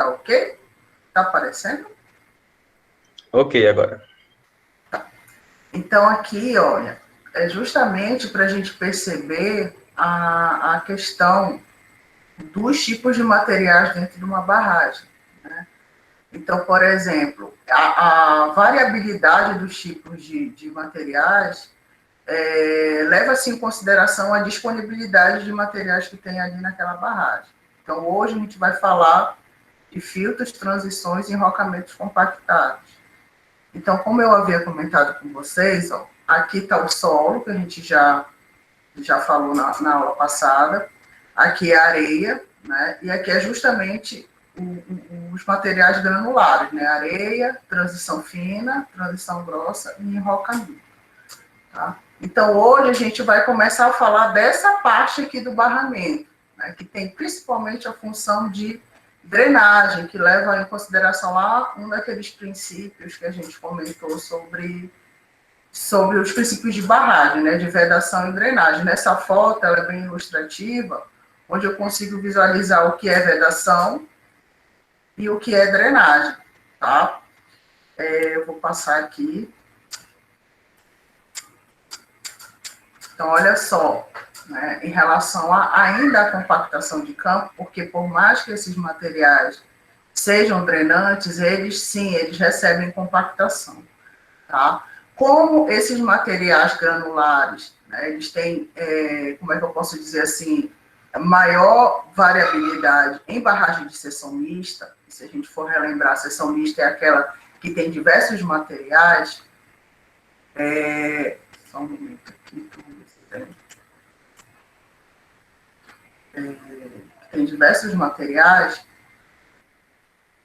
Tá ok? Tá aparecendo? Ok, agora. Então, aqui, olha, é justamente para a gente perceber a questão dos tipos de materiais dentro de uma barragem, né? Então, por exemplo, a variabilidade dos tipos de materiais leva-se em consideração a disponibilidade de materiais que tem ali naquela barragem. Então, hoje a gente vai falar de filtros, transições e enrocamentos compactados. Então, como eu havia comentado com vocês, ó, aqui está o solo, que a gente já falou na aula passada, aqui é a areia, né? E aqui é justamente os materiais granulares, né? Areia, transição fina, transição grossa e enrocamento. Tá? Então, hoje a gente vai começar a falar dessa parte aqui do barramento, né? Que tem principalmente a função de drenagem, que leva em consideração lá um daqueles princípios que a gente comentou sobre os princípios de barragem, né, de vedação e drenagem. Nessa foto, ela é bem ilustrativa, onde eu consigo visualizar o que é vedação e o que é drenagem, tá? Eu vou passar aqui. Então, olha só, né, em relação ainda à compactação de campo, porque por mais que esses materiais sejam drenantes, eles recebem compactação, tá? Como esses materiais granulares, né, eles têm, como é que eu posso dizer assim, maior variabilidade em barragem de seção mista, se a gente for relembrar, a seção mista é aquela que tem diversos materiais, só um momento aqui, tem diversos materiais,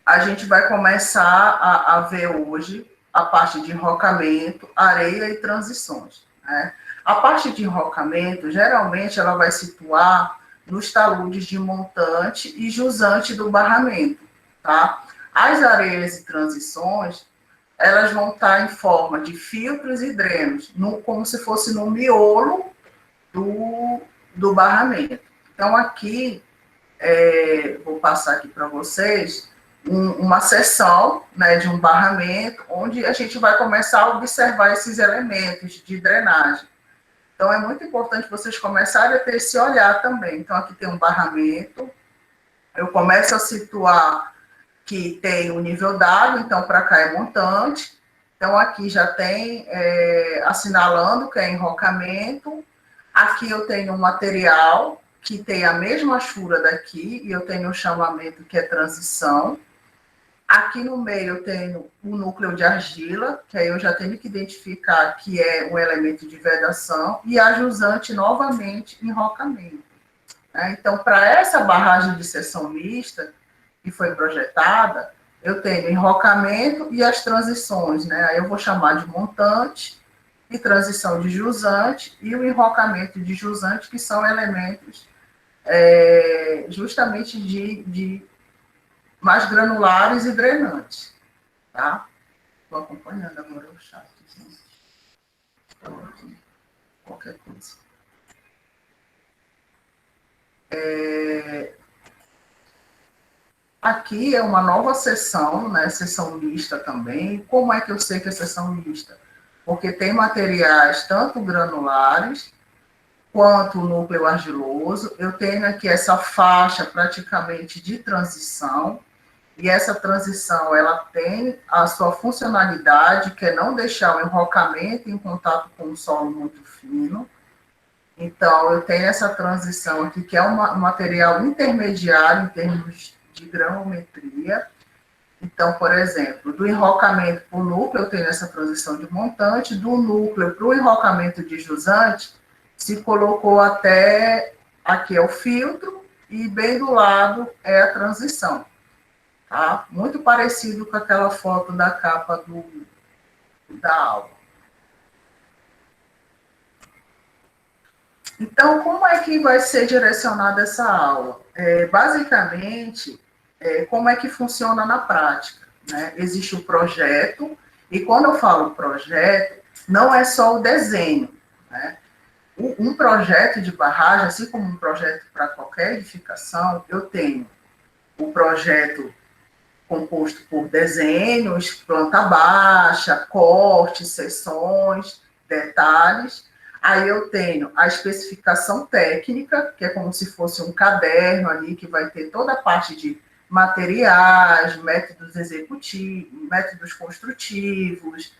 a gente vai começar a ver hoje a parte de enrocamento, areia e transições, né? A parte de enrocamento, geralmente, ela vai situar nos taludes de montante e jusante do barramento, tá? As areias e transições, elas vão estar em forma de filtros e drenos, como se fosse no miolo do barramento. Então, aqui, vou passar aqui para vocês, uma seção, né, de um barramento, onde a gente vai começar a observar esses elementos de drenagem. Então, é muito importante vocês começarem a ter esse olhar também. Então, aqui tem um barramento, eu começo a situar que tem o nível d'água, então, para cá é montante. Então, aqui já tem assinalando que é enrocamento. Aqui eu tenho um material que tem a mesma achura daqui, e eu tenho um chamamento que é transição. Aqui no meio eu tenho o núcleo de argila, que aí eu já tenho que identificar que é um elemento de vedação, e a jusante, novamente, enrocamento. Então, para essa barragem de seção mista, que foi projetada, eu tenho enrocamento e as transições, né? Aí eu vou chamar de montante, e transição de jusante, e o enrocamento de jusante, que são elementos justamente de mais granulares e drenantes, tá? Estou acompanhando agora o chat, gente. Estou aqui, qualquer coisa. Aqui é uma nova seção, né? Seção mista também. Como é que eu sei que é seção mista? Porque tem materiais tanto granulares quanto o núcleo argiloso. Eu tenho aqui essa faixa praticamente de transição, e essa transição ela tem a sua funcionalidade, que é não deixar o enrocamento em contato com o solo muito fino. Então, eu tenho essa transição aqui, que é um material intermediário em termos de granulometria. Então, por exemplo, do enrocamento para o núcleo, eu tenho essa transição de montante, do núcleo para o enrocamento de jusante, se colocou até aqui é o filtro, e bem do lado é a transição. Tá? Muito parecido com aquela foto da capa da aula. Então, como é que vai ser direcionada essa aula? Basicamente, como é que funciona na prática, né? Existe o projeto, e quando eu falo projeto, não é só o desenho, né? Um projeto de barragem, assim como um projeto para qualquer edificação, eu tenho o projeto composto por desenhos, planta baixa, cortes, seções, detalhes. Aí eu tenho a especificação técnica, que é como se fosse um caderno ali, que vai ter toda a parte de materiais, métodos executivos, métodos construtivos,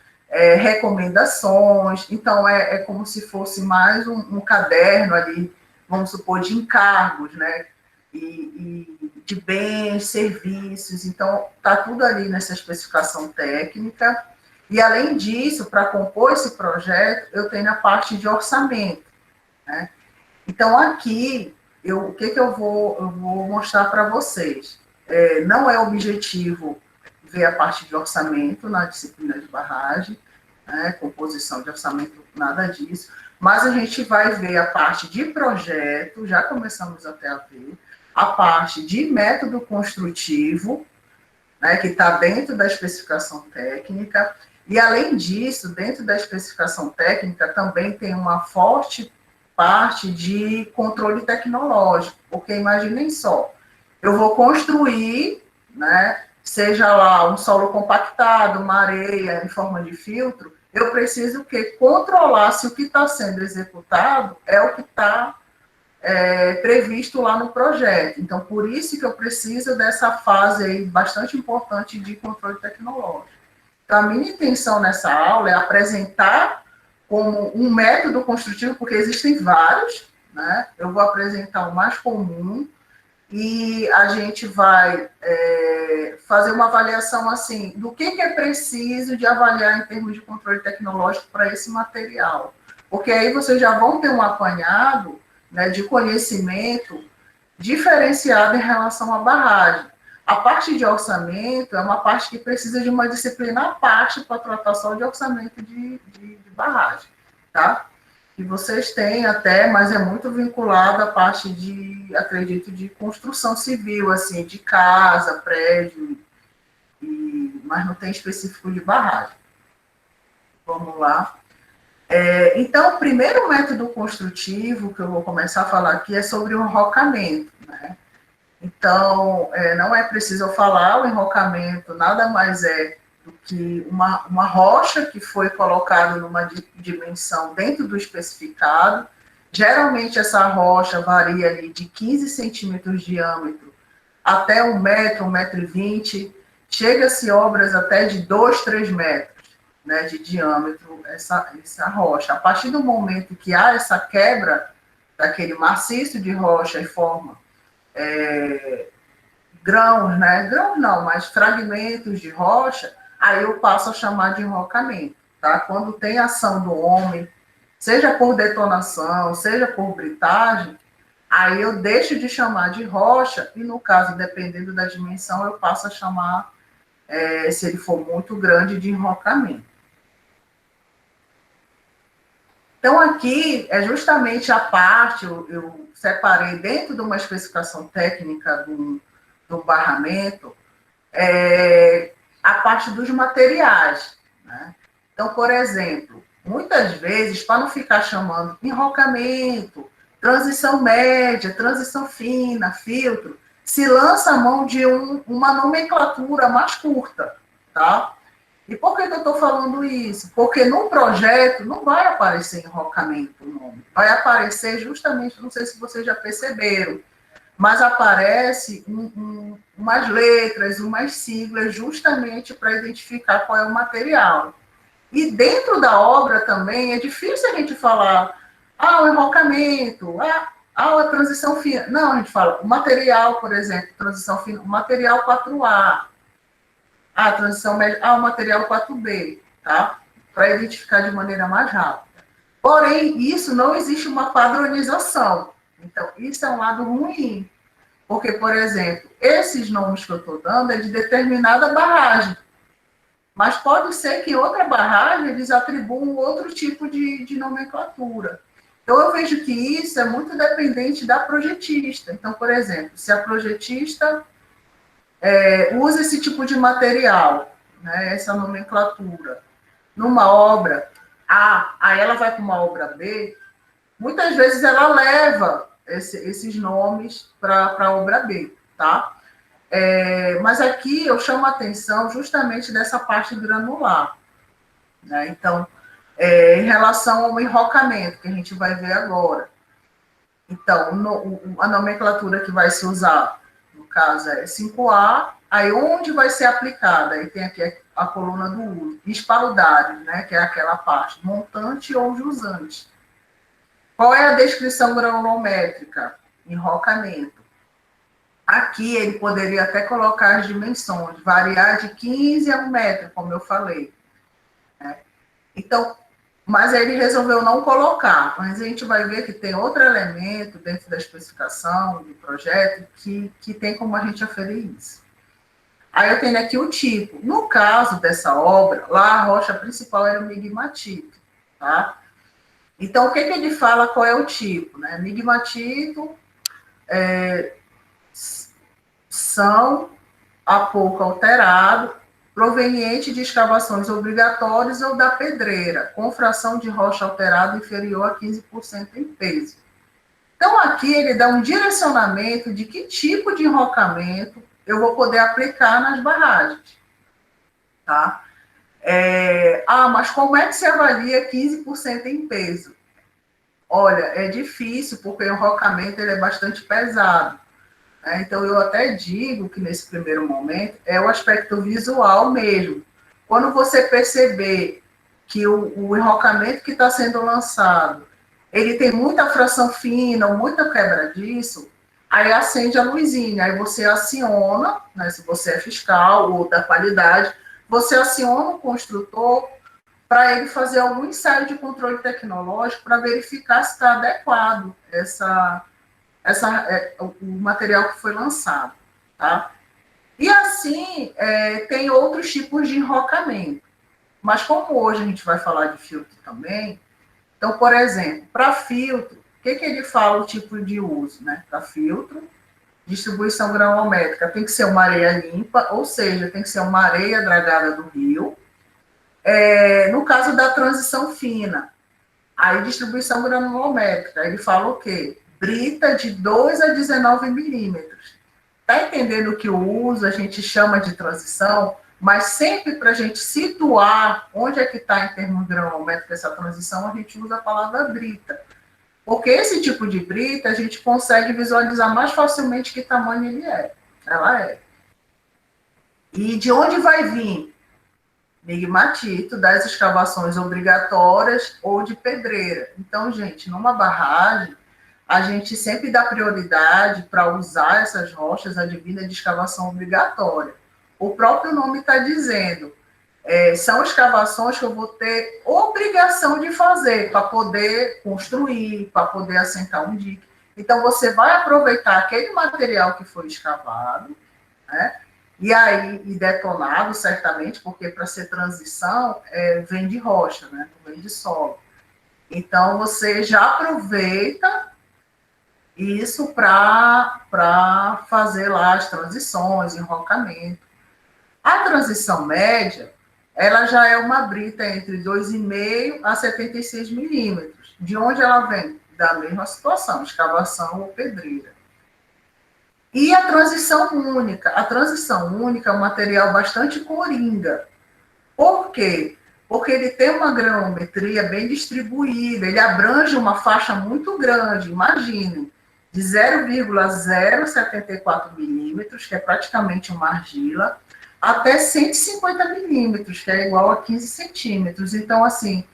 recomendações. Então, é como se fosse mais um caderno ali, vamos supor, de encargos, né? E de bens, serviços. Então, está tudo ali nessa especificação técnica. E, além disso, para compor esse projeto, eu tenho a parte de orçamento, né? Então, aqui, o que eu vou mostrar para vocês? Não é objetivo ver a parte de orçamento na disciplina de barragem, né? Composição de orçamento, nada disso, mas a gente vai ver a parte de projeto, já começamos até a ver, a parte de método construtivo, né, que está dentro da especificação técnica, e, além disso, dentro da especificação técnica, também tem uma forte parte de controle tecnológico, porque imaginem só, eu vou construir, né, seja lá um solo compactado, uma areia em forma de filtro, eu preciso controlar se o que está sendo executado é o que está previsto lá no projeto. Então, por isso que eu preciso dessa fase aí bastante importante de controle tecnológico. Então, a minha intenção nessa aula é apresentar como um método construtivo, porque existem vários, né? Eu vou apresentar o mais comum e a gente vai fazer uma avaliação, assim, do que é preciso de avaliar em termos de controle tecnológico para esse material. Porque aí vocês já vão ter um apanhado, né, de conhecimento diferenciado em relação à barragem. A parte de orçamento é uma parte que precisa de uma disciplina à parte para tratar só de orçamento de barragem, tá? Que vocês têm até, mas é muito vinculado à parte de, acredito, de construção civil, assim, de casa, prédio, mas não tem específico de barragem. Vamos lá. Então, o primeiro método construtivo que eu vou começar a falar aqui é sobre o enrocamento, né? Então, não é preciso eu falar, o enrocamento nada mais é do que uma rocha que foi colocada numa dimensão dentro do especificado. Geralmente, essa rocha varia ali de 15 centímetros de diâmetro até 1 metro, 1,20 m. Chega-se obras até de 2, 3 metros, né, de diâmetro, essa rocha. A partir do momento que há essa quebra daquele maciço de rocha e forma grãos, né? Grãos não, mas fragmentos de rocha, aí eu passo a chamar de enrocamento, tá? Quando tem ação do homem, seja por detonação, seja por britagem, aí eu deixo de chamar de rocha e, no caso, dependendo da dimensão, eu passo a chamar, se ele for muito grande, de enrocamento. Então, aqui é justamente a parte, eu separei dentro de uma especificação técnica do barramento, a parte dos materiais, né? Então, por exemplo, muitas vezes, para não ficar chamando enrocamento, transição média, transição fina, filtro, se lança a mão de uma nomenclatura mais curta, tá? E por que eu estou falando isso? Porque no projeto não vai aparecer enrocamento o nome, vai aparecer justamente, não sei se vocês já perceberam, mas aparece umas letras, umas siglas, justamente para identificar qual é o material. E dentro da obra também é difícil a gente falar, o enrocamento, a transição fina. Não, a gente fala, o material, por exemplo, transição fina, o material 4A, a transição média, o material 4B, tá? Para identificar de maneira mais rápida. Porém, isso não existe uma padronização. Então, isso é um lado ruim. Porque, por exemplo, esses nomes que eu estou dando é de determinada barragem. Mas pode ser que em outra barragem eles atribuam outro tipo de nomenclatura. Então, eu vejo que isso é muito dependente da projetista. Então, por exemplo, se a projetista usa esse tipo de material, né, essa nomenclatura, numa obra A, aí ela vai para uma obra B, muitas vezes ela leva esses nomes para a obra B, tá? Mas aqui eu chamo a atenção justamente dessa parte granular, né? Então, em relação ao enrocamento, que a gente vai ver agora. Então, a nomenclatura que vai se usar, no caso, é 5A, aí onde vai ser aplicada? Aí tem aqui a coluna do uso, espaldares, né, que é aquela parte, montante ou jusante. Qual é a descrição granulométrica? Enrocamento. Aqui ele poderia até colocar as dimensões, variar de 15 a 1 metro, como eu falei. Né? Então, mas ele resolveu não colocar. Mas a gente vai ver que tem outro elemento dentro da especificação do projeto que tem como a gente aferir isso. Aí eu tenho aqui o tipo. No caso dessa obra, lá a rocha principal era o migmatito, tá? Então, o que ele fala, qual é o tipo? Né? Migmatito são a pouco alterado, proveniente de escavações obrigatórias ou da pedreira, com fração de rocha alterada inferior a 15% em peso. Então, aqui ele dá um direcionamento de que tipo de enrocamento eu vou poder aplicar nas barragens. Tá? Mas como é que se avalia 15% em peso? Olha, é difícil, porque o enrocamento ele é bastante pesado. Então, eu até digo que nesse primeiro momento é o aspecto visual mesmo. Quando você perceber que o enrocamento que está sendo lançado, ele tem muita fração fina, muita quebradiço, aí acende a luzinha, aí você aciona, né, se você é fiscal ou da qualidade, você aciona o construtor para ele fazer algum ensaio de controle tecnológico para verificar se está adequado o material que foi lançado, tá? E assim, tem outros tipos de enrocamento. Mas como hoje a gente vai falar de filtro também, então, por exemplo, para filtro, o que ele fala o tipo de uso, né? Para filtro, distribuição granulométrica tem que ser uma areia limpa, ou seja, tem que ser uma areia dragada do rio. No caso da transição fina, aí distribuição granulométrica, ele fala o quê? Brita de 2 a 19 milímetros. Está entendendo que o uso a gente chama de transição, mas sempre para a gente situar onde é que está em termos granulométricos essa transição, a gente usa a palavra brita. Porque esse tipo de brita a gente consegue visualizar mais facilmente que tamanho ela é. E de onde vai vir? Migmatito, das escavações obrigatórias ou de pedreira. Então, gente, numa barragem, a gente sempre dá prioridade para usar essas rochas advindas de escavação obrigatória. O próprio nome está dizendo, são escavações que eu vou ter obrigação de fazer para poder construir, para poder assentar um dique. Então, você vai aproveitar aquele material que foi escavado, né? E aí, e detonado, certamente, porque para ser transição, vem de rocha, né? Não vem de solo. Então, você já aproveita isso para fazer lá as transições, enrocamento. A transição média, ela já é uma brita entre 2,5 a 76 milímetros. De onde ela vem? Da mesma situação, escavação ou pedreira. E a transição única. A transição única é um material bastante coringa. Por quê? Porque ele tem uma granulometria bem distribuída, ele abrange uma faixa muito grande, imagine, de 0,074 milímetros, que é praticamente uma argila, até 150 milímetros, que é igual a 15 centímetros. Então, assim,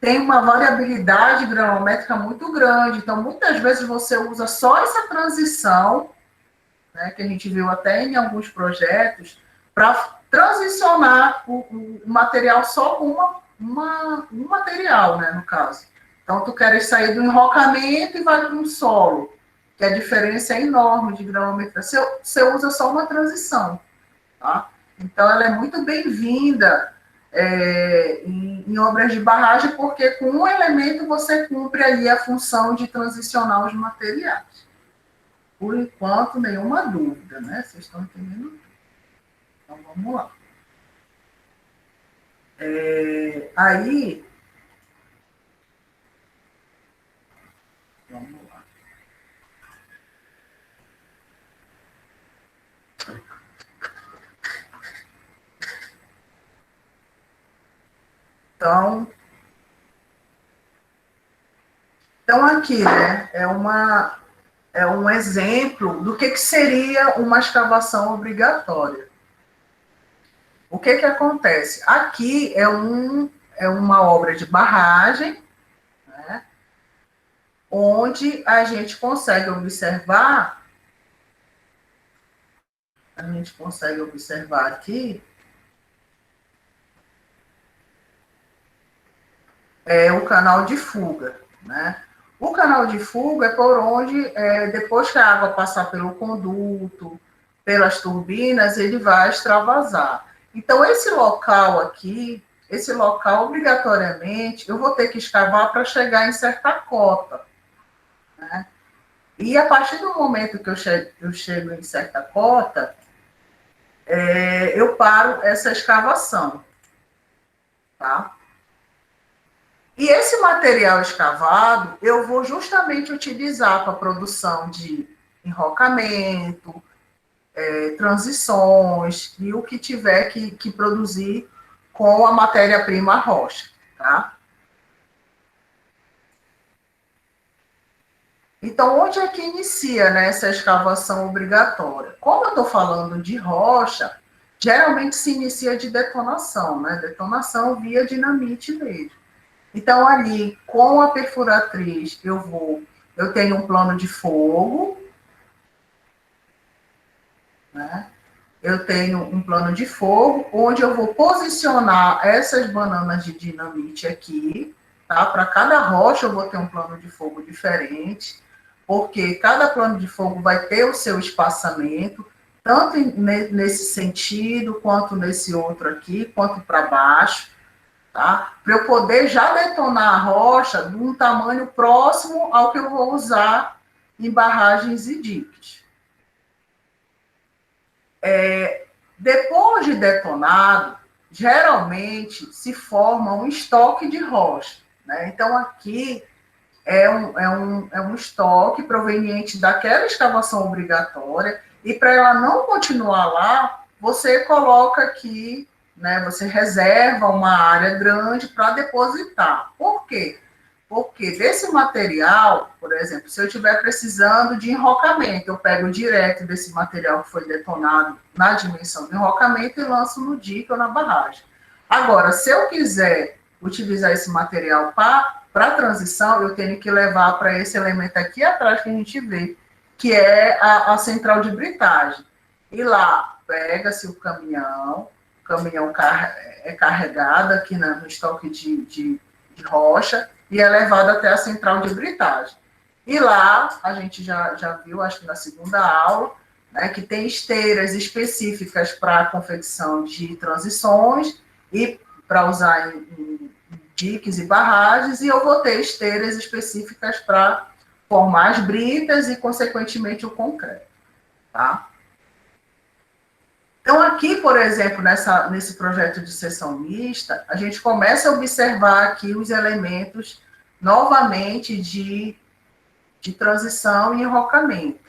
tem uma variabilidade granulométrica muito grande. Então, muitas vezes você usa só essa transição, né, que a gente viu até em alguns projetos, para transicionar o material só com um material, né, no caso. Então, tu queres sair do enrocamento e vai para um solo, que a diferença é enorme de granulometria. Você usa só uma transição, tá? Então, ela é muito bem-vinda em obras de barragem, porque com um elemento você cumpre ali a função de transicionar os materiais. Por enquanto, nenhuma dúvida, né? Vocês estão entendendo tudo. Então, vamos lá. Aí, vamos lá. Então aqui, né, é um exemplo do que seria uma escavação obrigatória. O que acontece? Aqui é uma obra de barragem, né, onde a gente consegue observar aqui o canal de fuga, né? O canal de fuga é por onde, depois que a água passar pelo conduto, pelas turbinas, ele vai extravasar. Então, esse local aqui, obrigatoriamente, eu vou ter que escavar para chegar em certa cota, né? E a partir do momento que eu chego em certa cota, eu paro essa escavação, tá? E esse material escavado, eu vou justamente utilizar para a produção de enrocamento, transições e o que tiver que produzir com a matéria-prima rocha, tá? Então, onde é que inicia, né, essa escavação obrigatória? Como eu estou falando de rocha, geralmente se inicia de detonação, né? Detonação via dinamite mesmo. Então, ali, com a perfuratriz, eu tenho um plano de fogo, né? Eu tenho um plano de fogo, onde eu vou posicionar essas bananas de dinamite aqui, tá? Para cada rocha eu vou ter um plano de fogo diferente, porque cada plano de fogo vai ter o seu espaçamento, tanto nesse sentido, quanto nesse outro aqui, quanto para baixo, tá? Para eu poder já detonar a rocha de um tamanho próximo ao que eu vou usar em barragens e diques. Depois de detonado, geralmente se forma um estoque de rocha, né? Então, aqui é um estoque proveniente daquela escavação obrigatória, e para ela não continuar lá, você coloca aqui, né, você reserva uma área grande para depositar. Por quê? Porque desse material, por exemplo, se eu estiver precisando de enrocamento, eu pego direto desse material que foi detonado na dimensão de enrocamento e lanço no dique ou na barragem. Agora, se eu quiser utilizar esse material para transição, eu tenho que levar para esse elemento aqui atrás que a gente vê, que é a central de britagem. E lá pega-se o caminhão é carregado aqui no estoque de rocha, e é levado até a central de britagem. E lá, a gente já viu, acho que na segunda aula, né, que tem esteiras específicas para a confecção de transições e para usar em diques e barragens, e eu vou ter esteiras específicas para formar as britas e, consequentemente, o concreto. Tá? Então, aqui, por exemplo, nesse projeto de seção mista, a gente começa a observar aqui os elementos, novamente, de transição e enrocamento.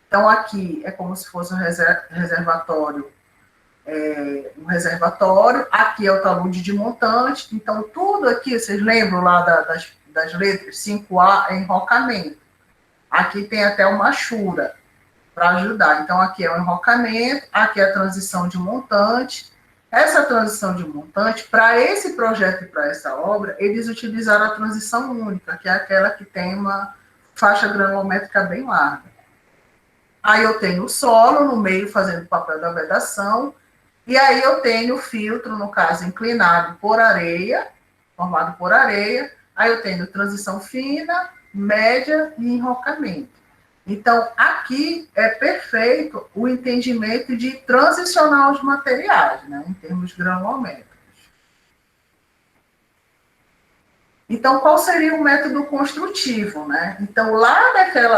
Então, aqui é como se fosse um reservatório, aqui é o talude de montante, então, tudo aqui, vocês lembram lá das letras? 5A é enrocamento. Aqui tem até uma chura para ajudar. Então, aqui é o enrocamento, aqui é a transição de montante. Essa transição de montante, para esse projeto e para essa obra, eles utilizaram a transição única, que é aquela que tem uma faixa granulométrica bem larga. Aí eu tenho o solo no meio fazendo o papel da vedação, e aí eu tenho o filtro, no caso, inclinado por areia, formado por areia, aí eu tenho transição fina, média e enrocamento. Então, aqui é perfeito o entendimento de transicionar os materiais, né, em termos granulométricos. Então, qual seria o método construtivo, né? Então, lá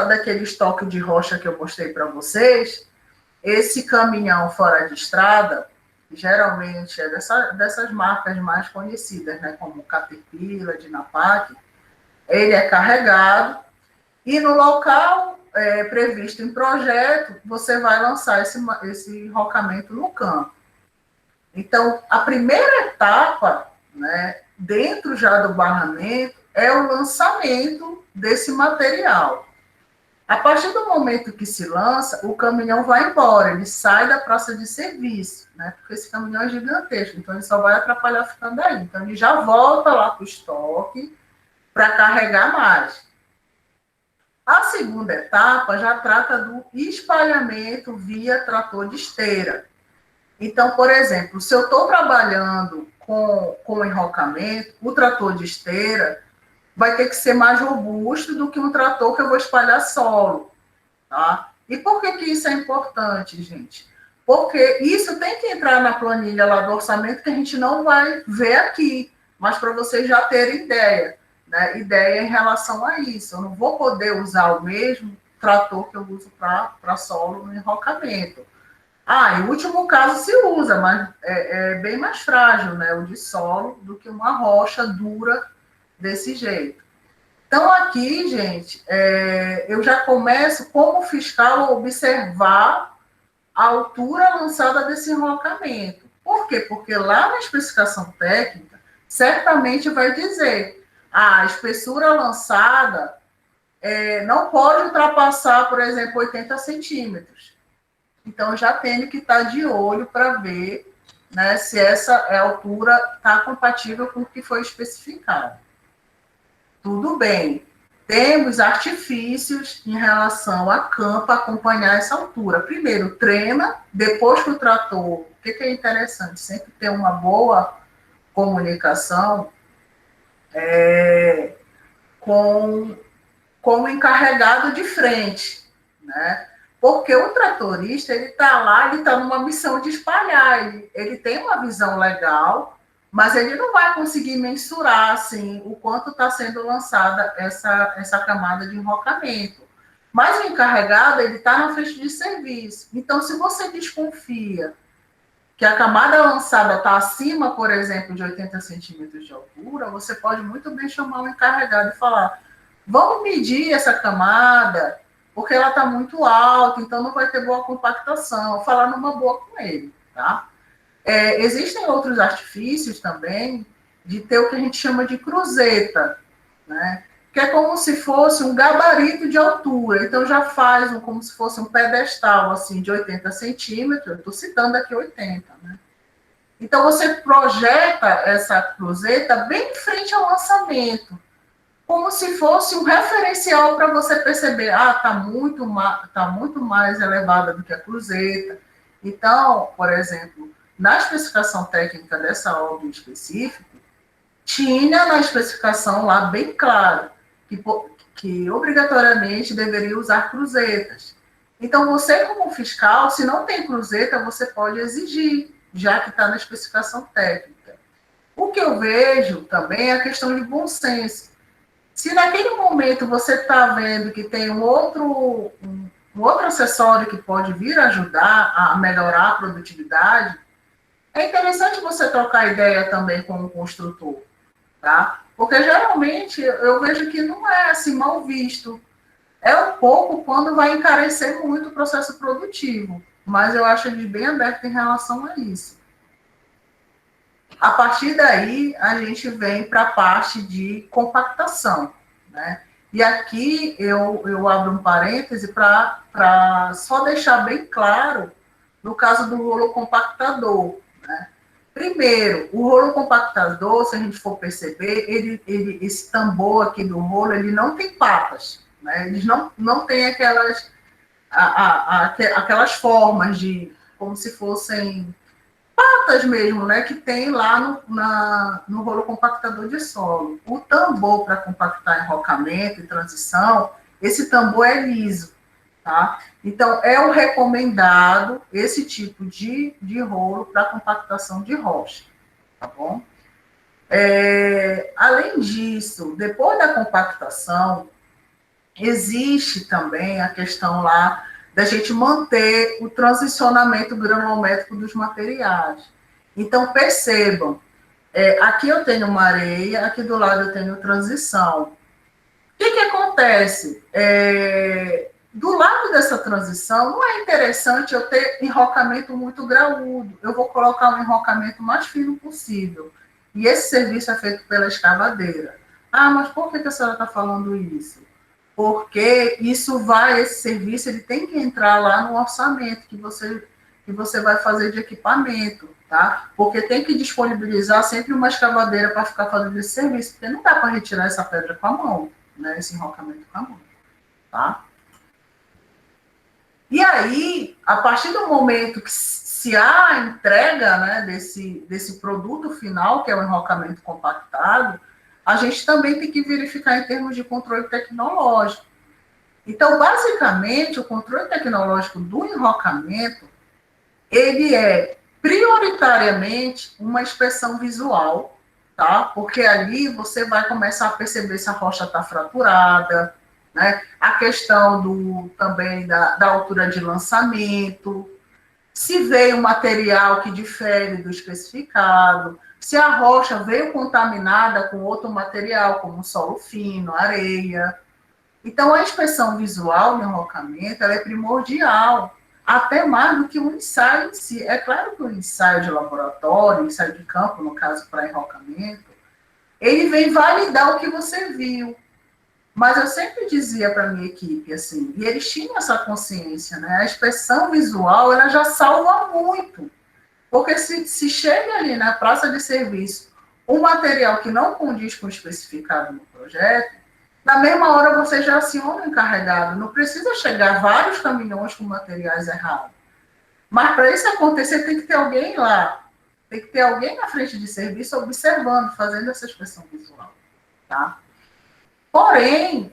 daquele estoque de rocha que eu mostrei para vocês, esse caminhão fora de estrada, geralmente é dessas marcas mais conhecidas, né, como Caterpillar, Dinapac, ele é carregado, e no local previsto em projeto, você vai lançar esse enrocamento no campo. Então, a primeira etapa, né, dentro já do barramento, é o lançamento desse material. A partir do momento que se lança, o caminhão vai embora, ele sai da praça de serviço, né? Porque esse caminhão é gigantesco, então ele só vai atrapalhar ficando aí. Então ele já volta lá para o estoque para carregar mais. A segunda etapa já trata do espalhamento via trator de esteira. Então, por exemplo, se eu estou trabalhando com enrocamento, o trator de esteira vai ter que ser mais robusto do que um trator que eu vou espalhar solo, tá? E por que isso é importante, gente? Porque isso tem que entrar na planilha lá do orçamento que a gente não vai ver aqui, mas para vocês já terem ideia, né? Ideia em relação a isso. Eu não vou poder usar o mesmo trator que eu uso para solo no enrocamento. Em último caso se usa, mas é bem mais frágil, né? O de solo do que uma rocha dura desse jeito. Então, aqui, gente, eu já começo, como fiscal, a observar a altura lançada desse enrocamento. Por quê? Porque lá na especificação técnica, certamente vai dizer a espessura lançada não pode ultrapassar, por exemplo, 80 centímetros. Então, já tenho que estar de olho para ver, né, se essa altura está compatível com o que foi especificado. Tudo bem. Temos artifícios em relação a campo acompanhar essa altura. Primeiro, treina, depois que o trator... O que é interessante? Sempre ter uma boa comunicação com o encarregado de frente, né? Porque o tratorista, ele está lá, ele está numa missão de espalhar, ele tem uma visão legal, mas ele não vai conseguir mensurar, assim, o quanto está sendo lançada essa camada de enrocamento. Mas o encarregado, ele está na frente de serviço. Então, se você desconfia que a camada lançada está acima, por exemplo, de 80 centímetros de altura, você pode muito bem chamar o encarregado e falar: vamos medir essa camada, porque ela está muito alta, então não vai ter boa compactação. Falar numa boa com ele, tá? Existem outros artifícios também de ter o que a gente chama de cruzeta, né? Que é como se fosse um gabarito de altura. Então, já faz como se fosse um pedestal assim, de 80 centímetros. Eu estou citando aqui 80, né? Então, você projeta essa cruzeta bem em frente ao lançamento, como se fosse um referencial para você perceber, está muito mais elevada do que a cruzeta. Então, por exemplo, na especificação técnica dessa obra em específico, tinha na especificação lá bem claro que obrigatoriamente deveria usar cruzetas. Então, você como fiscal, se não tem cruzeta, você pode exigir, já que está na especificação técnica. O que eu vejo também é a questão de bom senso. Se naquele momento você está vendo que tem um outro acessório que pode vir ajudar a melhorar a produtividade, é interessante você trocar ideia também com o construtor, tá? Porque geralmente eu vejo que não é assim mal visto. É um pouco quando vai encarecer muito o processo produtivo, mas eu acho ele bem aberto em relação a isso. A partir daí, a gente vem para a parte de compactação, né? E aqui eu abro um parêntese para só deixar bem claro no caso do rolo compactador, né? Primeiro, o rolo compactador, se a gente for perceber, esse tambor aqui do rolo, ele não tem patas, né? Eles não têm aquelas formas de, como se fossem patas mesmo, né, que tem lá no rolo compactador de solo. O tambor para compactar enrocamento e transição, esse tambor é liso, tá? Então, é o recomendado esse tipo de rolo para compactação de rocha, tá bom? Além disso, depois da compactação, existe também a questão lá da gente manter o transicionamento granulométrico dos materiais. Então, percebam, aqui eu tenho uma areia, aqui do lado eu tenho transição. O que acontece? Do lado dessa transição, não é interessante eu ter enrocamento muito graúdo. Eu vou colocar um enrocamento mais fino possível. e esse serviço é feito pela escavadeira. Ah, mas por que a senhora está falando isso? Porque esse serviço ele tem que entrar lá no orçamento que você vai fazer de equipamento, tá? Porque tem que disponibilizar sempre uma escavadeira para ficar fazendo esse serviço, porque não dá para retirar essa pedra com a mão, né? Esse enrocamento com a mão, tá? E aí, a partir do momento que se há a entrega, né, desse produto final, que é o enrocamento compactado, a gente também tem que verificar em termos de controle tecnológico. Então, basicamente, o controle tecnológico do enrocamento, ele é prioritariamente uma inspeção visual, tá? Porque ali você vai começar a perceber se a rocha está fraturada, né? A questão também da altura de lançamento, se veio material que difere do especificado, se a rocha veio contaminada com outro material, como solo fino, areia. Então, a inspeção visual no enrocamento ela é primordial, até mais do que o ensaio em si. É claro que o ensaio de laboratório, o ensaio de campo, no caso, para enrocamento, ele vem validar o que você viu. Mas eu sempre dizia para a minha equipe, assim, e eles tinham essa consciência, né? A inspeção visual, ela já salva muito. Porque se chega ali na praça de serviço um material que não condiz com o especificado no projeto, na mesma hora você já aciona o encarregado. Não precisa chegar vários caminhões com materiais errados. Mas para isso acontecer, tem que ter alguém lá. Tem que ter alguém na frente de serviço observando, fazendo essa inspeção visual. Tá? Porém,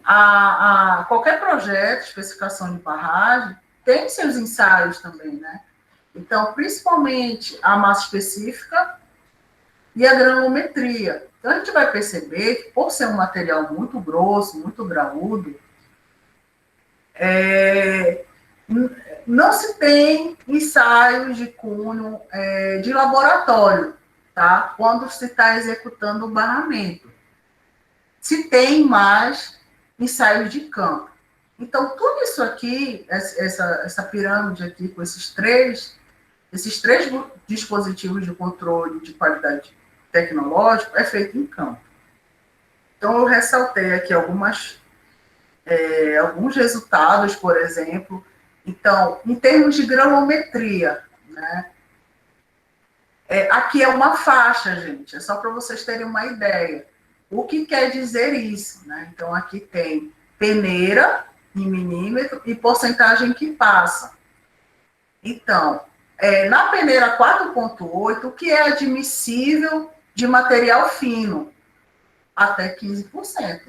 qualquer projeto, especificação de barragem, tem seus ensaios também, né? Então, principalmente a massa específica e a granulometria. Então, a gente vai perceber que, por ser um material muito grosso, muito graúdo, não se tem ensaios de cunho de laboratório, tá? Quando se está executando o barramento. Se tem mais ensaios de campo. Então, tudo isso aqui, essa pirâmide aqui, com esses três dispositivos de controle de qualidade tecnológico, é feito em campo. Então, eu ressaltei aqui alguns resultados, por exemplo. Então, em termos de granulometria, né? Aqui é uma faixa, gente, é só para vocês terem uma ideia. O que quer dizer isso? Né? Então, aqui tem peneira em milímetro e porcentagem que passa. Então, na peneira 4,8, o que é admissível de material fino? Até 15%.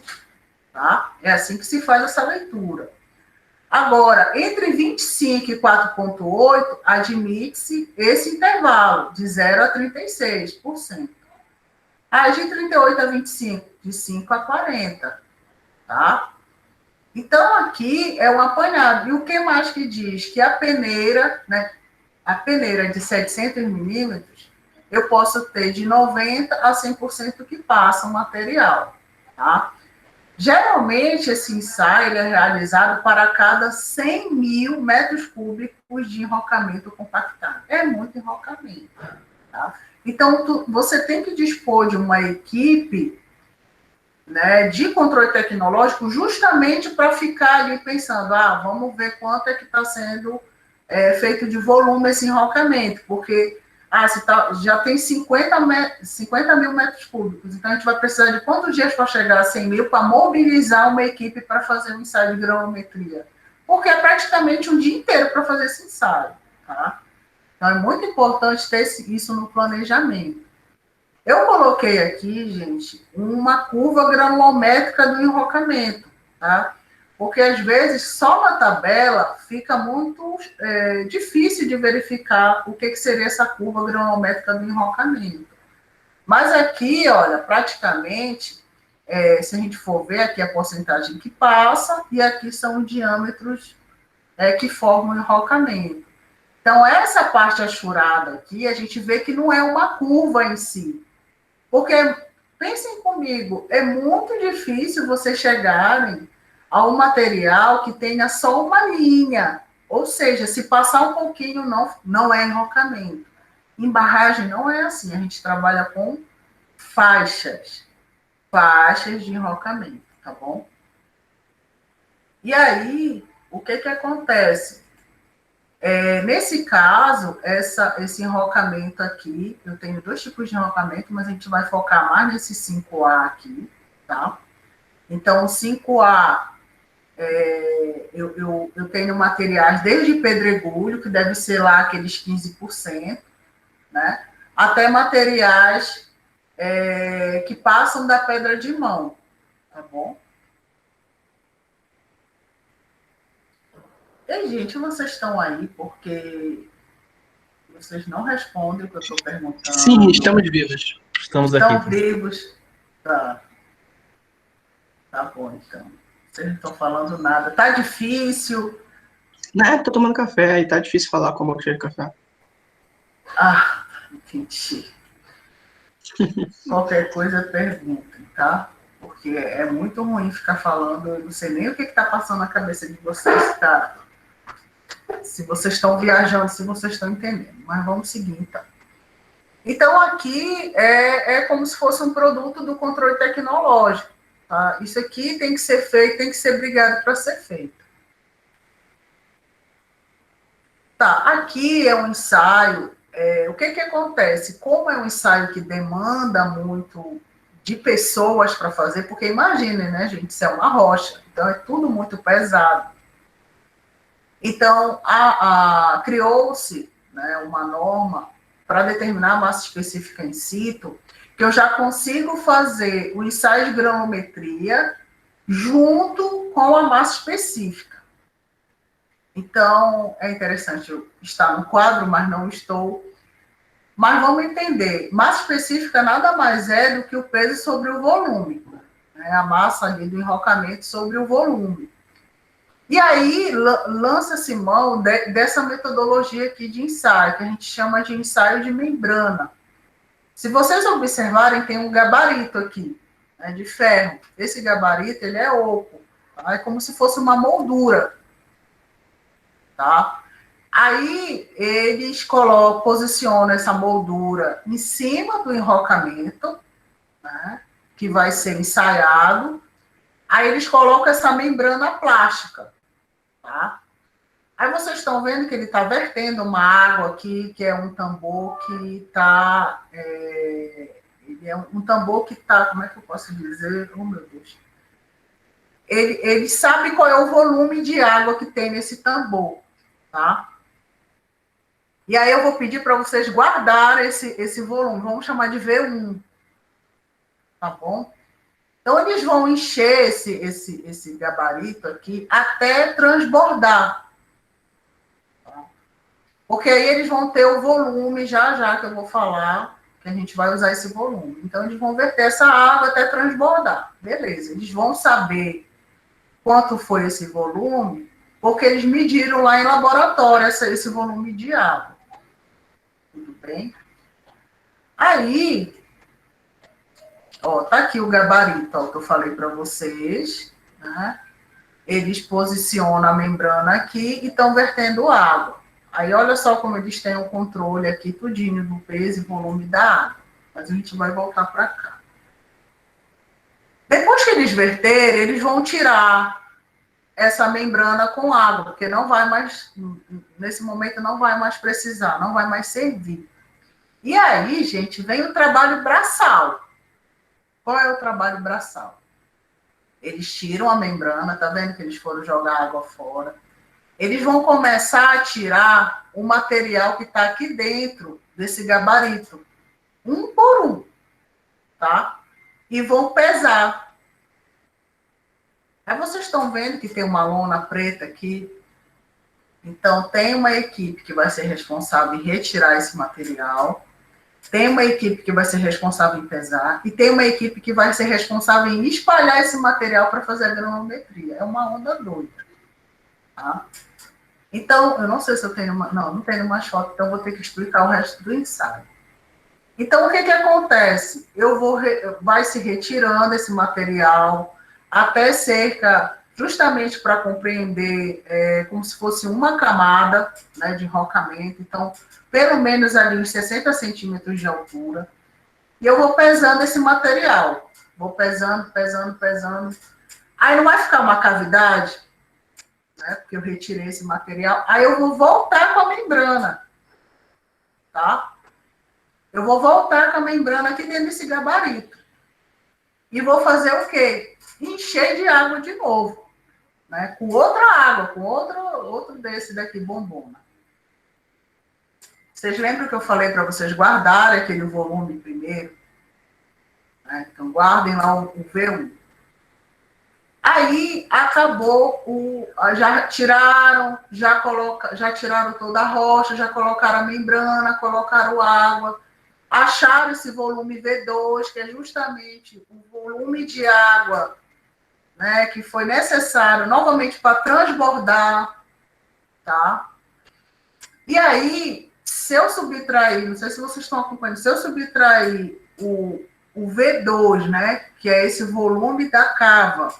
Tá? É assim que se faz essa leitura. Agora, entre 25 e 4,8, admite-se esse intervalo, de 0 a 36%. Aí, de 38 a 25, de 5 a 40, tá? Então, aqui é um apanhado. E o que mais que diz? Que a peneira, né? A peneira de 700 milímetros, eu posso ter de 90% a 100% que passa o material, tá? Geralmente, esse ensaio é realizado para cada 100 mil metros cúbicos de enrocamento compactado. É muito enrocamento, tá? Então, você tem que dispor de uma equipe, né, de controle tecnológico justamente para ficar ali pensando, vamos ver quanto é que está sendo feito de volume esse enrocamento, porque já tem 50 mil metros cúbicos, então a gente vai precisar de quantos dias para chegar a 100 mil para mobilizar uma equipe para fazer um ensaio de granulometria? Porque é praticamente um dia inteiro para fazer esse ensaio, tá? Então, é muito importante ter isso no planejamento. Eu coloquei aqui, gente, uma curva granulométrica do enrocamento, tá? Porque, às vezes, só na tabela fica muito difícil de verificar o que seria essa curva granulométrica do enrocamento. Mas aqui, olha, praticamente, se a gente for ver, aqui a porcentagem que passa e aqui são os diâmetros que formam o enrocamento. Então, essa parte achurada aqui, a gente vê que não é uma curva em si. Porque, pensem comigo, é muito difícil vocês chegarem a um material que tenha só uma linha. Ou seja, se passar um pouquinho, não é enrocamento. Em barragem não é assim. A gente trabalha com faixas de enrocamento, tá bom? E aí, o que acontece? Nesse caso, esse enrocamento aqui, eu tenho 2 tipos de enrocamento, mas a gente vai focar mais nesse 5A aqui, tá? Então, o 5A, eu tenho materiais desde pedregulho, que deve ser lá aqueles 15%, né? Até materiais que passam da pedra de mão, tá bom? E, gente, vocês estão aí porque vocês não respondem o que eu estou perguntando. Sim, estamos vivos. Estamos aqui. Estão vivos? Tá. Tá bom, então. Vocês não estão falando nada. Tá difícil? Né, tô tomando café e tá difícil falar com a boca cheia de café. Ah, entendi. Qualquer coisa, perguntem, tá? Porque é muito ruim ficar falando, eu não sei nem o que está passando na cabeça de vocês, tá? Se vocês estão viajando, se vocês estão entendendo. Mas vamos seguir, então. Então, aqui é como se fosse um produto do controle tecnológico. Tá? Isso aqui tem que ser feito, tem que ser brigado para ser feito. Tá, aqui é um ensaio. O que acontece? Como é um ensaio que demanda muito de pessoas para fazer, porque imaginem, né, gente, isso é uma rocha, então é tudo muito pesado. Então, criou-se, né, uma norma para determinar a massa específica in situ, que eu já consigo fazer o ensaio de granulometria junto com a massa específica. Então, é interessante eu estar no quadro, mas não estou. Mas vamos entender, massa específica nada mais é do que o peso sobre o volume, né? A massa ali do enrocamento sobre o volume. E aí, lança-se mão dessa metodologia aqui de ensaio, que a gente chama de ensaio de membrana. Se vocês observarem, tem um gabarito aqui, né, de ferro. Esse gabarito, ele é oco, tá? É como se fosse uma moldura, tá? Aí, eles posicionam essa moldura em cima do enrocamento, né, que vai ser ensaiado. Aí, eles colocam essa membrana plástica, tá? Aí, vocês estão vendo que ele está vertendo uma água aqui, que é um tambor que está... ele é um tambor que está... Como é que eu posso dizer? Oh, meu Deus. Ele sabe qual é o volume de água que tem nesse tambor, tá? E aí eu vou pedir para vocês guardar esse volume. Vamos chamar de V1. Tá bom? Então, eles vão encher esse gabarito aqui até transbordar. Tá? Porque aí eles vão ter o volume, já que eu vou falar, que a gente vai usar esse volume. Então, eles vão verter essa água até transbordar. Beleza. Eles vão saber quanto foi esse volume, porque eles mediram lá em laboratório esse volume de água. Tudo bem? Aí, ó, tá aqui o gabarito, ó, que eu falei para vocês, né? Eles posicionam a membrana aqui e estão vertendo água. Aí, olha só como eles têm o controle aqui, tudinho, do peso e volume da água. Mas a gente vai voltar para cá. Depois que eles verterem, eles vão tirar essa membrana com água, porque não vai mais, nesse momento, não vai mais precisar, não vai mais servir. E aí, gente, vem o trabalho braçal. Qual é o trabalho braçal? Eles tiram a membrana, tá vendo que eles foram jogar água fora. Eles vão começar a tirar o material que está aqui dentro desse gabarito, um por um, tá? E vão pesar. Aí vocês estão vendo que tem uma lona preta aqui. Então, tem uma equipe que vai ser responsável em retirar esse material. Tem uma equipe que vai ser responsável em pesar. E tem uma equipe que vai ser responsável em espalhar esse material para fazer a granulometria. É uma onda doida. Tá? Então, eu não sei se eu tenho uma... Não tenho mais foto, então eu vou ter que explicar o resto do ensaio. Então, o que acontece? Vai se retirando esse material até cerca, justamente para compreender, como se fosse uma camada, né, de enrocamento. Então, pelo menos ali uns 60 centímetros de altura. E eu vou pesando esse material. Vou pesando, pesando, pesando. Aí não vai ficar uma cavidade, né? Porque eu retirei esse material. Aí eu vou voltar com a membrana, tá? Eu vou voltar com a membrana aqui dentro desse gabarito. E vou fazer o quê? Encher de água de novo, né? Com outra água, com outro desse daqui, bombona. Vocês lembram que eu falei para vocês guardarem aquele volume primeiro? Né? Então, guardem lá o V1. Aí, acabou, já tiraram, já tiraram toda a rocha, já colocaram a membrana, colocaram água, acharam esse volume V2, que é justamente o volume de água, né, que foi necessário novamente para transbordar, tá? E aí, se eu subtrair, não sei se vocês estão acompanhando, se eu subtrair o V2, né, que é esse volume da cava,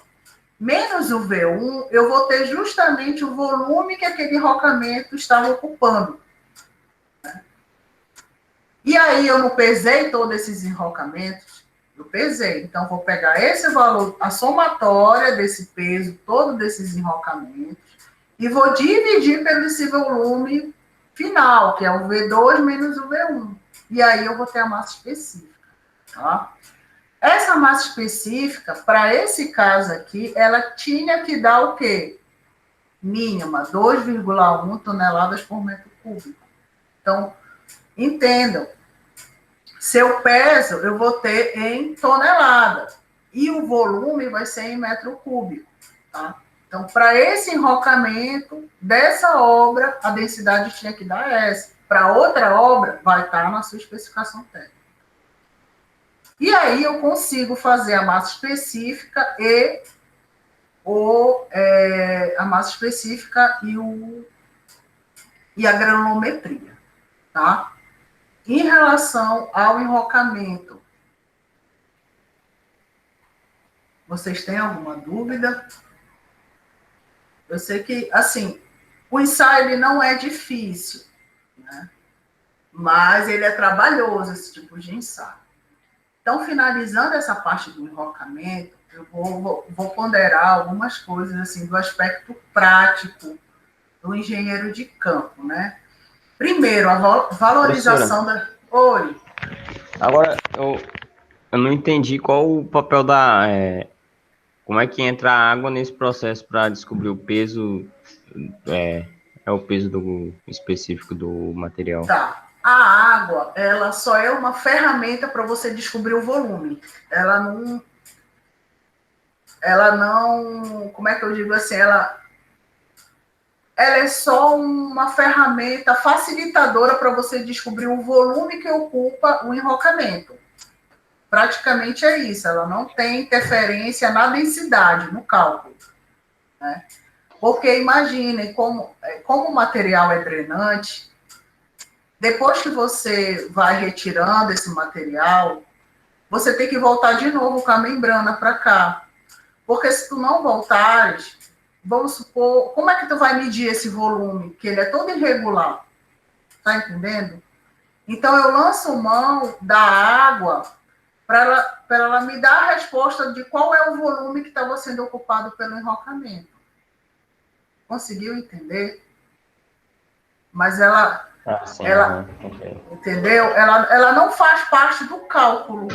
menos o V1, eu vou ter justamente o volume que aquele enrocamento estava ocupando. E aí eu não pesei todos esses enrocamentos? Eu pesei. Então, vou pegar esse valor, a somatória desse peso, todo desses enrocamentos, e vou dividir pelo esse volume final, que é o V2 menos o V1. E aí eu vou ter a massa específica. Tá? Essa massa específica, para esse caso aqui, ela tinha que dar o quê? Mínima, 2,1 toneladas por metro cúbico. Então, entendam, se eu peso, eu vou ter em tonelada. E o volume vai ser em metro cúbico. Tá? Então, para esse enrocamento dessa obra, a densidade tinha que dar essa. Para outra obra, vai estar na sua especificação técnica. E aí eu consigo fazer a massa específica a massa específica e a granulometria, tá? Em relação ao enrocamento, vocês têm alguma dúvida? Eu sei que, assim, o ensaio ele não é difícil, né? Mas ele é trabalhoso, esse tipo de ensaio. Então, finalizando essa parte do enrocamento, eu vou ponderar algumas coisas assim do aspecto prático do engenheiro de campo, né? Primeiro, a valorização da... Oi. Agora, eu não entendi qual o papel como é que entra a água nesse processo para descobrir o peso, o peso específico do material. Tá. A água, ela só é uma ferramenta para você descobrir o volume. Ela não, como é que eu digo assim, ela é só uma ferramenta facilitadora para você descobrir o volume que ocupa o enrocamento. Praticamente é isso, ela não tem interferência na densidade, no cálculo. Né? Porque imaginem, como o material é drenante, depois que você vai retirando esse material, você tem que voltar de novo com a membrana para cá. Porque se tu não voltares, vamos supor, como é que tu vai medir esse volume? Que ele é todo irregular. Tá entendendo? Então, eu lanço mão da água para ela me dar a resposta de qual é o volume que estava sendo ocupado pelo enrocamento. Conseguiu entender? Mas Sim, okay. Entendeu? Ela não faz parte do cálculo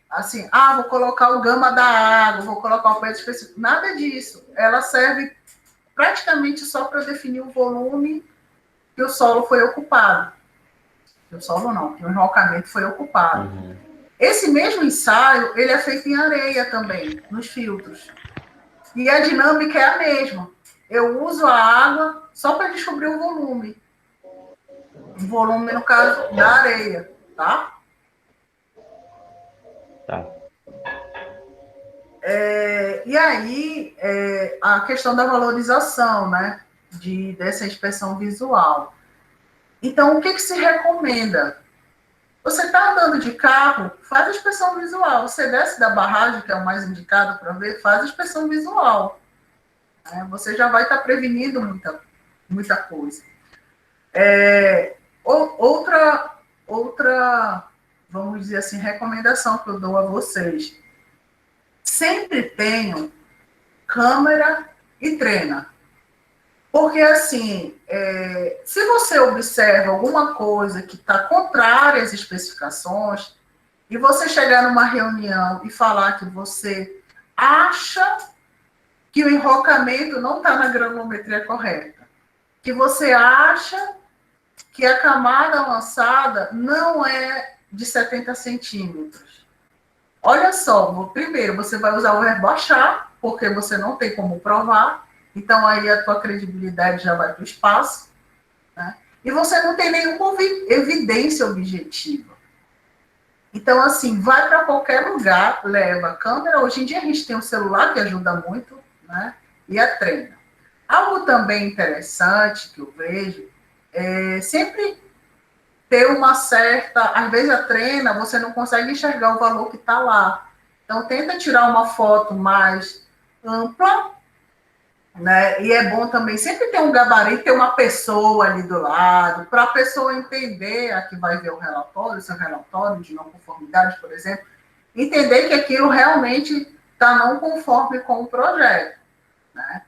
assim, vou colocar o gama da água, vou colocar o peso específico. Nada disso. Ela serve praticamente só para definir o volume que o solo foi ocupado. Que o solo não, que o enrocamento foi ocupado. Uhum. Esse mesmo ensaio, ele é feito em areia também, nos filtros. E a dinâmica é a mesma. Eu uso a água só para descobrir o volume. O volume, no caso, da areia, tá? Tá. E aí, a questão da valorização, né? Dessa inspeção visual. Então, o que se recomenda? Você está andando de carro, faz a inspeção visual. Você desce da barragem, que é o mais indicado para ver, faz a inspeção visual. Você já vai estar prevenindo muita coisa. Outra vamos dizer assim, recomendação que eu dou a vocês. Sempre tenham câmera e treina. Porque, assim, se você observa alguma coisa que está contrária às especificações, e você chegar numa reunião e falar que você acha que o enrocamento não está na granulometria correta, que você acha que a camada lançada não é de 70 centímetros. Olha só, primeiro você vai usar o verbo achar, porque você não tem como provar, então aí a tua credibilidade já vai para o espaço, né? E você não tem nenhuma evidência objetiva. Então, assim, vai para qualquer lugar, leva a câmera. Hoje em dia a gente tem um celular que ajuda muito, né? E a treina. Algo também interessante que eu vejo é sempre ter uma certa... Às vezes a treina, você não consegue enxergar o valor que está lá. Então, tenta tirar uma foto mais ampla, né? E é bom também sempre ter um gabarito, ter uma pessoa ali do lado, para a pessoa entender, a que vai ver o relatório, seu relatório de não conformidade, por exemplo, entender que aquilo realmente está não conforme com o projeto, né?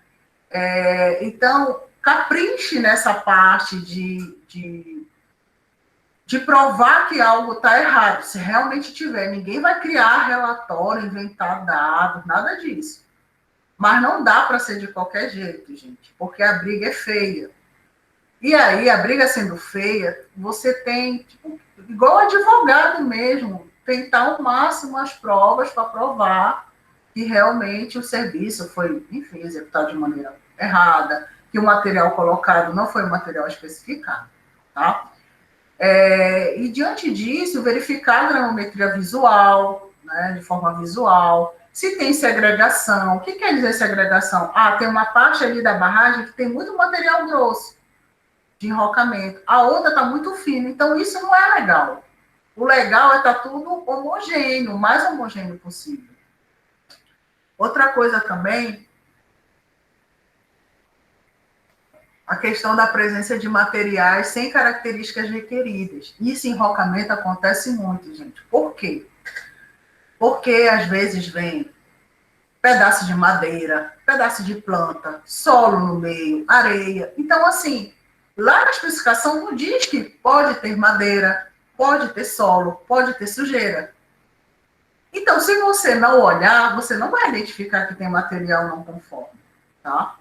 Então, capriche nessa parte de provar que algo está errado. Se realmente tiver, ninguém vai criar relatório, inventar dados, nada disso. Mas não dá para ser de qualquer jeito, gente, porque a briga é feia. E aí, a briga sendo feia, você tem, tipo, igual advogado mesmo, tentar ao máximo as provas para provar que realmente o serviço foi, enfim, executado de maneira errada, que o material colocado não foi o material especificado, tá? E diante disso, verificar a granulometria visual, né, de forma visual, se tem segregação. O que quer dizer segregação? Tem uma parte ali da barragem que tem muito material grosso de enrocamento, a outra está muito fina, então isso não é legal. O legal é estar tudo homogêneo, o mais homogêneo possível. Outra coisa também, a questão da presença de materiais sem características requeridas. Isso em enrocamento acontece muito, gente. Por quê? Porque às vezes vem pedaço de madeira, pedaço de planta, solo no meio, areia. Então, assim, lá na especificação não diz que pode ter madeira, pode ter solo, pode ter sujeira. Então, se você não olhar, você não vai identificar que tem material não conforme, tá?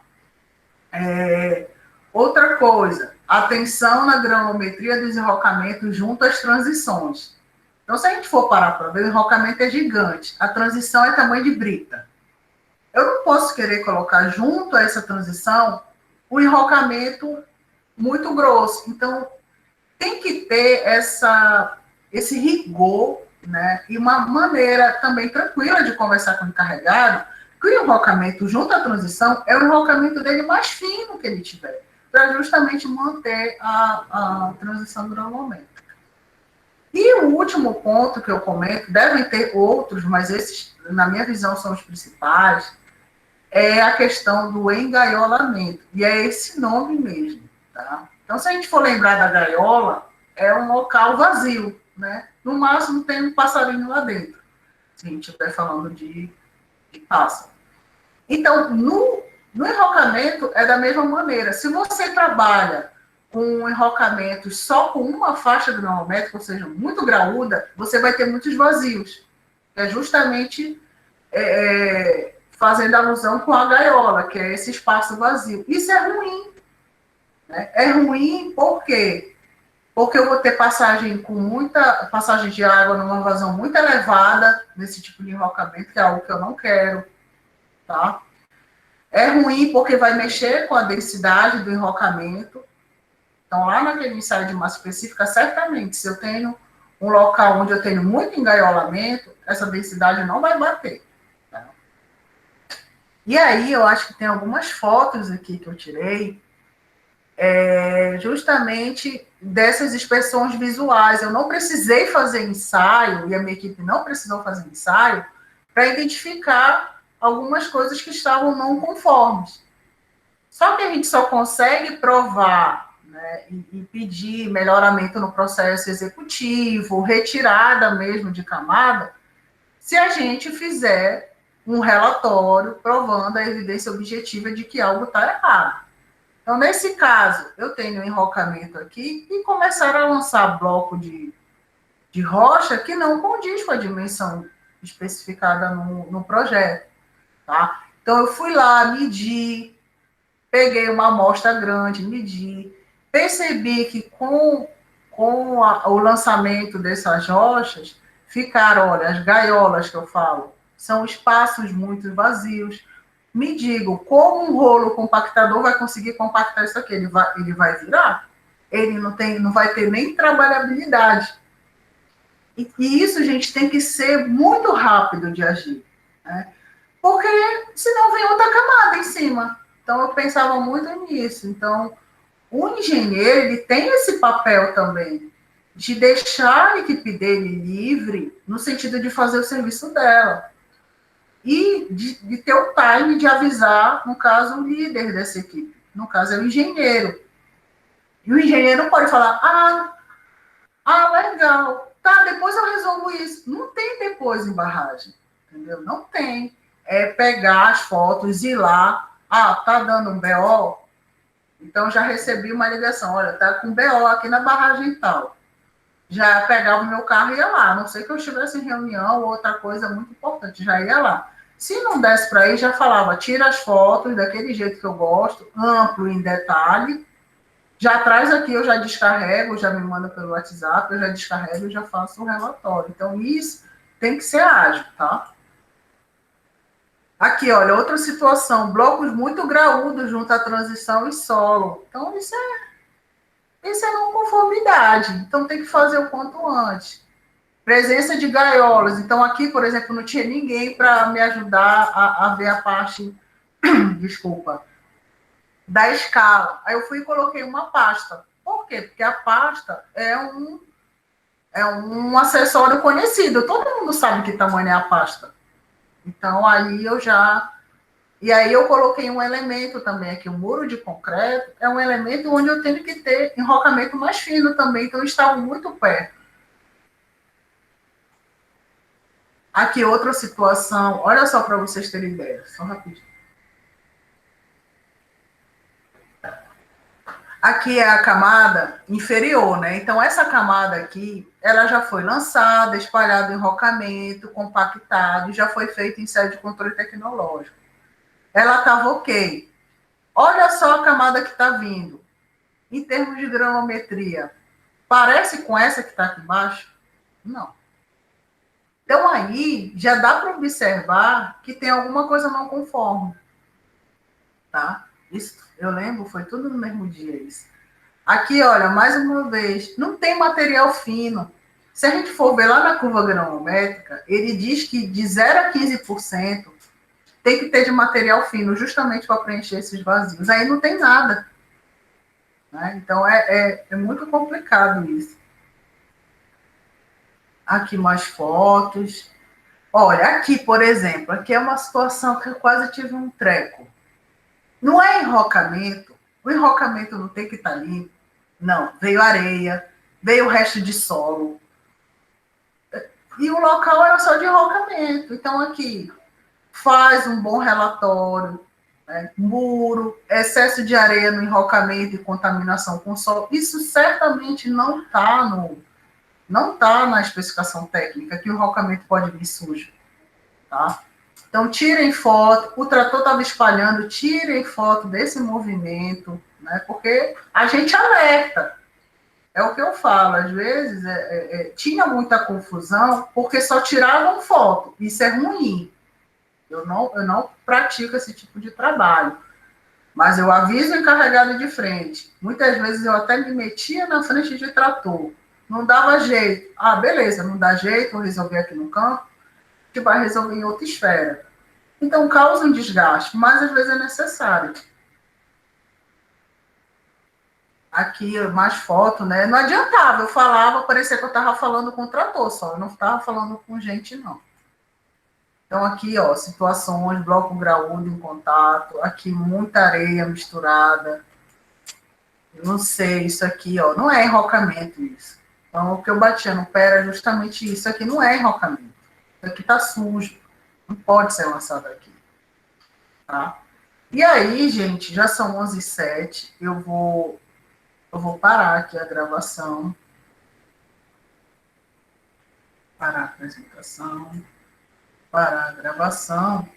Outra coisa, atenção na granulometria dos enrocamentos junto às transições. Então, se a gente for parar para ver, o enrocamento é gigante, a transição é tamanho de brita. Eu não posso querer colocar junto a essa transição um enrocamento muito grosso. Então, tem que ter esse rigor, né? E uma maneira também tranquila de conversar com o encarregado, que o enrocamento junto à transição é o enrocamento dele mais fino que ele tiver, para justamente manter a transição granulométrica. E o último ponto que eu comento, devem ter outros, mas esses, na minha visão, são os principais, é a questão do engaiolamento. E é esse nome mesmo, tá? Então, se a gente for lembrar da gaiola, é um local vazio, né? No máximo tem um passarinho lá dentro, se a gente estiver falando de pássaro. Então, no enrocamento é da mesma maneira. Se você trabalha com enrocamento só com uma faixa granulométrica, ou seja, muito graúda, você vai ter muitos vazios. É justamente fazendo alusão com a gaiola, que é esse espaço vazio. Isso é ruim. Né? É ruim por quê? Porque eu vou ter passagem de água numa vazão muito elevada nesse tipo de enrocamento, que é algo que eu não quero. Tá? É ruim porque vai mexer com a densidade do enrocamento. Então, lá naquele ensaio de massa específica, certamente, se eu tenho um local onde eu tenho muito engaiolamento, essa densidade não vai bater. Tá? E aí, eu acho que tem algumas fotos aqui que eu tirei, justamente dessas inspeções visuais. Eu não precisei fazer ensaio, e a minha equipe não precisou fazer ensaio, para identificar algumas coisas que estavam não conformes. Só que a gente só consegue provar, né, né, e pedir melhoramento no processo executivo, retirada mesmo de camada, se a gente fizer um relatório provando a evidência objetiva de que algo está errado. Então, nesse caso, eu tenho um enrocamento aqui e começaram a lançar bloco de rocha que não condiz com a dimensão especificada no projeto. Tá? Então, eu fui lá, medi, peguei uma amostra grande, medi, percebi que com o lançamento dessas rochas, ficaram, olha, as gaiolas que eu falo, são espaços muito vazios. Me digam, como um rolo compactador vai conseguir compactar isso aqui? Ele vai virar? Ele não vai ter nem trabalhabilidade. E isso, gente, tem que ser muito rápido de agir, né? Porque senão vem outra camada em cima. Então, eu pensava muito nisso. Então, o engenheiro, ele tem esse papel também, de deixar a equipe dele livre, no sentido de fazer o serviço dela. E de ter o time de avisar, no caso, o líder dessa equipe. No caso, é o engenheiro. E o engenheiro pode falar, legal, tá, depois eu resolvo isso. Não tem depois em barragem, entendeu? Não tem. É pegar as fotos e ir lá, tá dando um BO? Então, já recebi uma ligação, olha, tá com BO aqui na barragem tal. Já pegava o meu carro e ia lá, a não sei que eu estivesse em reunião ou outra coisa muito importante, já ia lá. Se não desse para ir, já falava, tira as fotos daquele jeito que eu gosto, amplo, em detalhe, já traz aqui, eu já descarrego, já me manda pelo WhatsApp, eu já descarrego e já faço o relatório. Então, isso tem que ser ágil, tá? Aqui, olha, outra situação, blocos muito graúdos junto à transição e solo. Então, isso é não conformidade. Então, tem que fazer o quanto antes. Presença de gaiolas. Então, aqui, por exemplo, não tinha ninguém para me ajudar a ver a parte, desculpa, da escala. Aí eu fui e coloquei uma pasta. Por quê? Porque a pasta é um acessório conhecido. Todo mundo sabe que tamanho é a pasta. Então, aí eu já... E aí eu coloquei um elemento também aqui, o muro de concreto, é um elemento onde eu tenho que ter enrocamento mais fino também, então eu estava muito perto. Aqui outra situação, olha só para vocês terem ideia, só rapidinho. Aqui é a camada inferior, né? Então, essa camada aqui, ela já foi lançada, espalhada em enrocamento, compactado, já foi feita em sede de controle tecnológico. Ela estava ok. Olha só a camada que está vindo. Em termos de granometria, parece com essa que está aqui embaixo? Não. Então, aí, já dá para observar que tem alguma coisa não conforme. Tá? Isso, eu lembro, foi tudo no mesmo dia isso. Aqui, olha, mais uma vez, não tem material fino. Se a gente for ver lá na curva granométrica, ele diz que de 0 a 15% tem que ter de material fino, justamente para preencher esses vazios. Aí não tem nada. Né? Então, é muito complicado isso. Aqui mais fotos. Olha, aqui, por exemplo, aqui é uma situação que eu quase tive um treco. Não é enrocamento. O enrocamento não tem que estar limpo. Não, veio areia, veio o resto de solo. E o local era só de enrocamento. Então, aqui, faz um bom relatório, né? Muro, excesso de areia no enrocamento e contaminação com solo. Isso certamente não está na especificação técnica, que o enrocamento pode vir sujo. Tá? Então, tirem foto. O trator estava espalhando, tirem foto desse movimento, né? Porque a gente alerta. É o que eu falo, às vezes tinha muita confusão porque só tiravam foto. Isso é ruim. Eu não pratico esse tipo de trabalho. Mas eu aviso o encarregado de frente. Muitas vezes eu até me metia na frente de trator. Não dava jeito. Beleza, não dá jeito, vou resolver aqui no campo, que vai resolver em outra esfera. Então, causa um desgaste, mas às vezes é necessário. Aqui, mais foto, né? Não adiantava, eu falava, parecia que eu estava falando com o trator só, eu não estava falando com gente, não. Então, aqui, ó, situações, bloco graúdo em contato, aqui muita areia misturada. Eu não sei, isso aqui, ó, não é enrocamento isso. Então, o que eu batia no pé era justamente isso aqui, não é enrocamento. Isso aqui tá sujo, não pode ser lançado aqui, tá? E aí, gente, já são 11h07, eu vou parar aqui a gravação, parar a apresentação, parar a gravação.